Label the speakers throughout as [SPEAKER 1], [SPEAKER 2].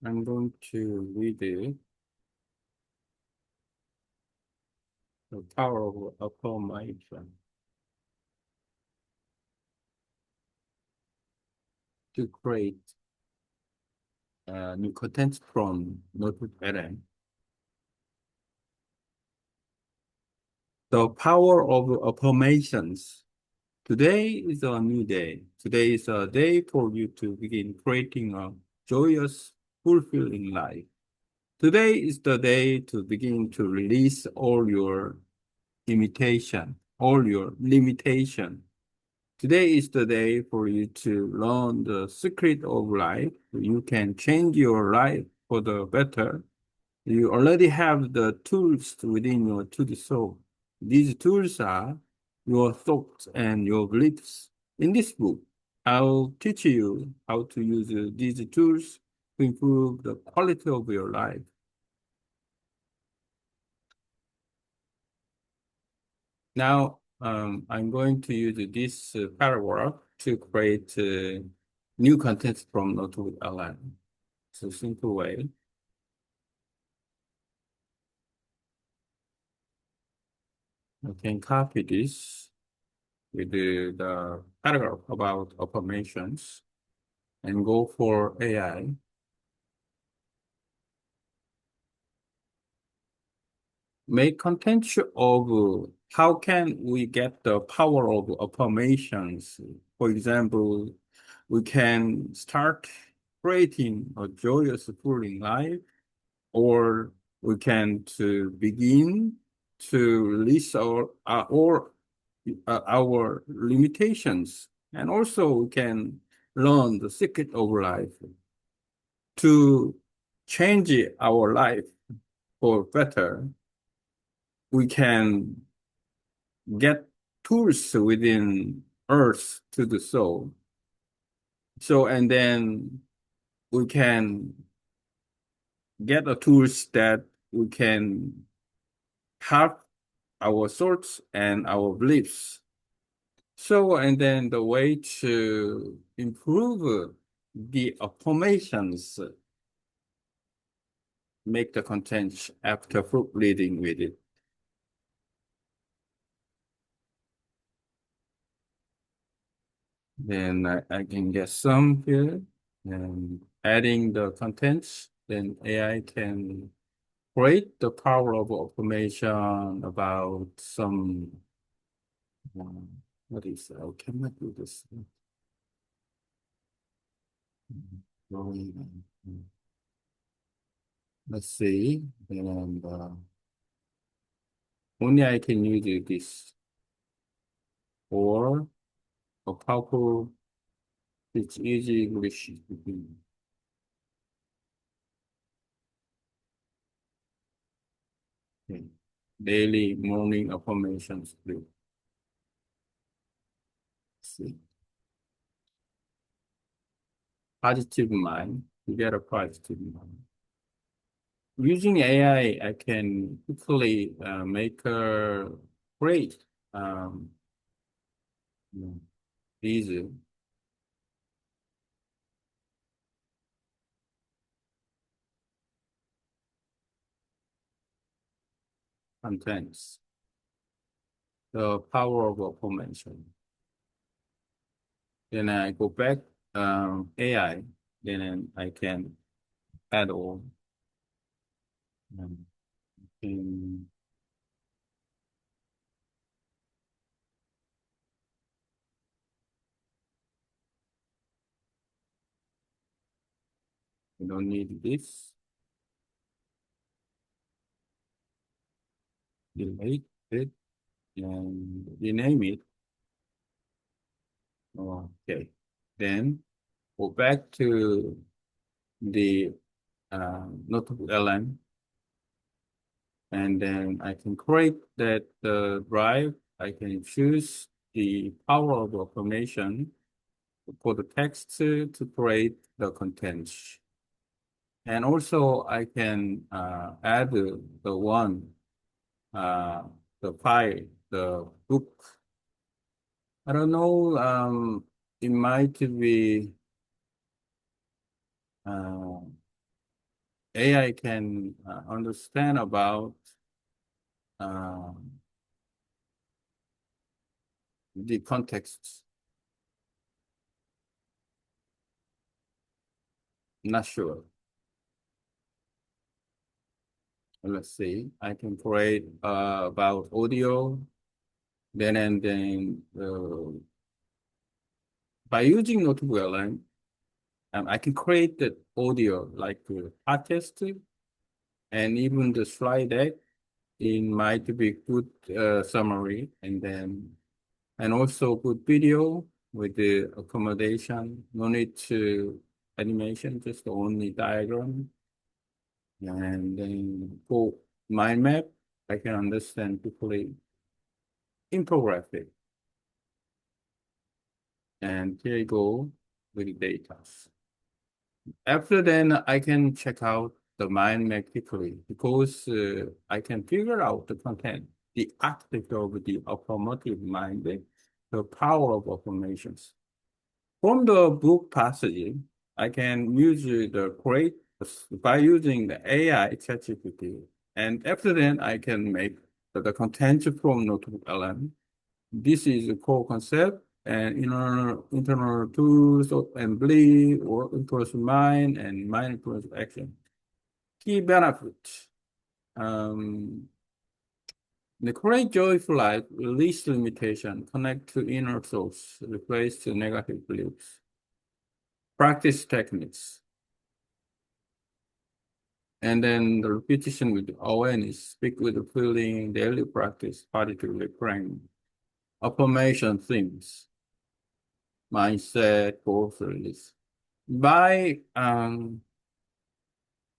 [SPEAKER 1] I'm going to read it. The power of affirmation to create new content from Notebook. The power of affirmations. Today is a new day. Today is a day for you to begin creating a joyous, fulfilling life. Today is the day to begin to release all your all your limitation. Today is the day for you to learn the secret of life. You can change your life for the better. You already have the tools within your to the soul. These tools are your thoughts and your beliefs. In this book, I'll teach you how to use these tools to improve the quality of your life. Now, I'm going to use this paragraph to create new content from Notebook LM. It's a simple way. I can copy this with the paragraph about affirmations and go for AI. Make content of how can we get the power of affirmations. For example, we can start creating a joyous, fulfilling life, or we can to begin to release our limitations, and also we can learn the secret of life to change our life for better. We can get tools within earth to the soul. So, and then we can get the tools that we can have our thoughts and our beliefs. So, and then the way to improve the affirmations, make the content after fruit reading with it. Then I can get some here and adding the contents, then AI can create the power of affirmation about some, what is, I cannot do this. Let's see, and only I can use this or a powerful, it's easy English. Okay. Daily morning affirmations. Let's see. Positive mind. You get a positive mind. Using AI, I can quickly make a great these contents. The power of affirmation. Then I go back AI. Then I can add all. You don't need this. Delete it and rename it. Okay. Then go back to the notebook LM, and then I can create that drive. I can choose the power of automation for the text to create the contents. And also I can add the one, the file, the book. I don't know, it might be AI can understand about uh, the context. Not sure. Let's see. I can create about audio, then and then by using Notebook LM, I can create the audio like podcast and even the slide deck. It might be good summary and also good video with the accommodation. No need to animation, just only diagram. And then for mind map, I can understand quickly infographic. And here you go with data. After then, I can check out the mind map quickly because I can figure out the content, the architecture of the automotive mind map, the power of automations. From the book passage, I can use the create by using the AI ChatGPT. And after then, I can make the content from Notebook LM. This is a core concept and internal tools and belief, work influence mind, and mind influence action. Key benefits. Um, the create joyful life, release limitation, connect to inner source, replace the negative beliefs. Practice techniques. And then the repetition with awareness, speak with the feeling, daily practice, positively praying. Affirmation themes, mindset, goals, release. By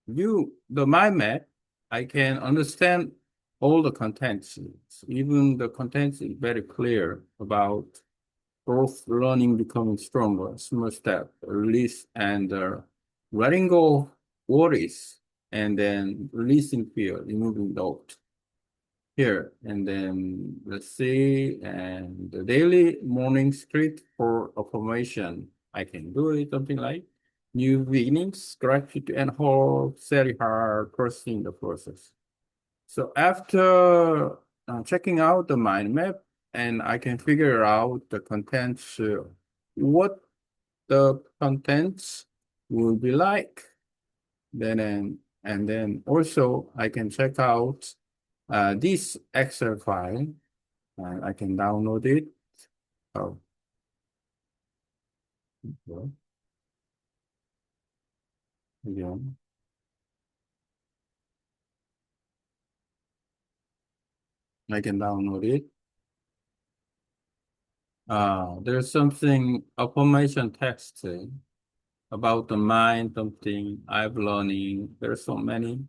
[SPEAKER 1] view the mind map, I can understand all the contents. Even the contents is very clear about growth, learning, becoming stronger, small step, release, and letting go worries, and then releasing fear, removing doubt. Here, and then let's see, and the daily morning script for affirmation. I can do it something like new beginnings, gratitude and hope, very hard, trusting the process. So after checking out the mind map, and I can figure out the contents, what the contents will be like. And then also I can check out this Excel file. I can download it. Oh, well, again, I can download it. There's something affirmation text about the mind, something I've learning. There's so many.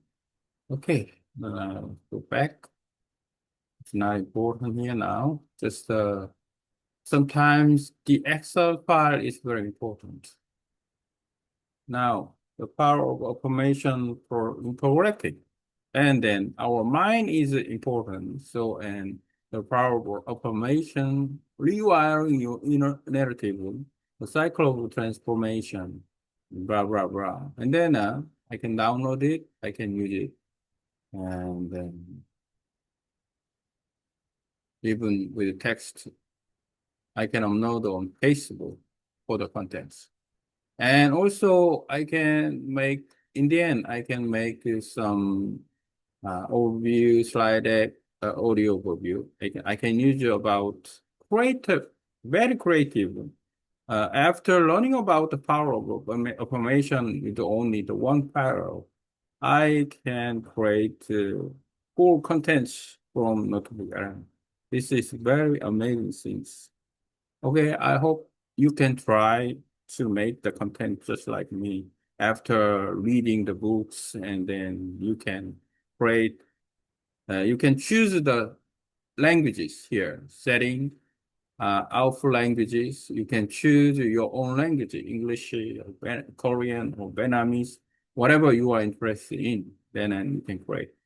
[SPEAKER 1] Okay, go back. It's not important here now. Just sometimes the Excel file is very important. Now, the power of affirmation for infographic. And then our mind is important. So, and the power of affirmation, rewiring your inner narrative, the cycle of transformation, blah, blah, blah. And then I can download it, I can use it. And then even with text, I can upload on Facebook for the contents. And also I can make, in the end, I can make some overview, slide deck, audio overview. I can use it about creative, very creative. After learning about the power of automation with only the one paragraph, I can create full contents from Notebook LM. This is very amazing things. Okay, I hope you can try to make the content just like me after reading the books, and then you can create, you can choose the languages here, setting, alpha languages. You can choose your own language, English, Korean, or Vietnamese, whatever you are interested in, then you can create.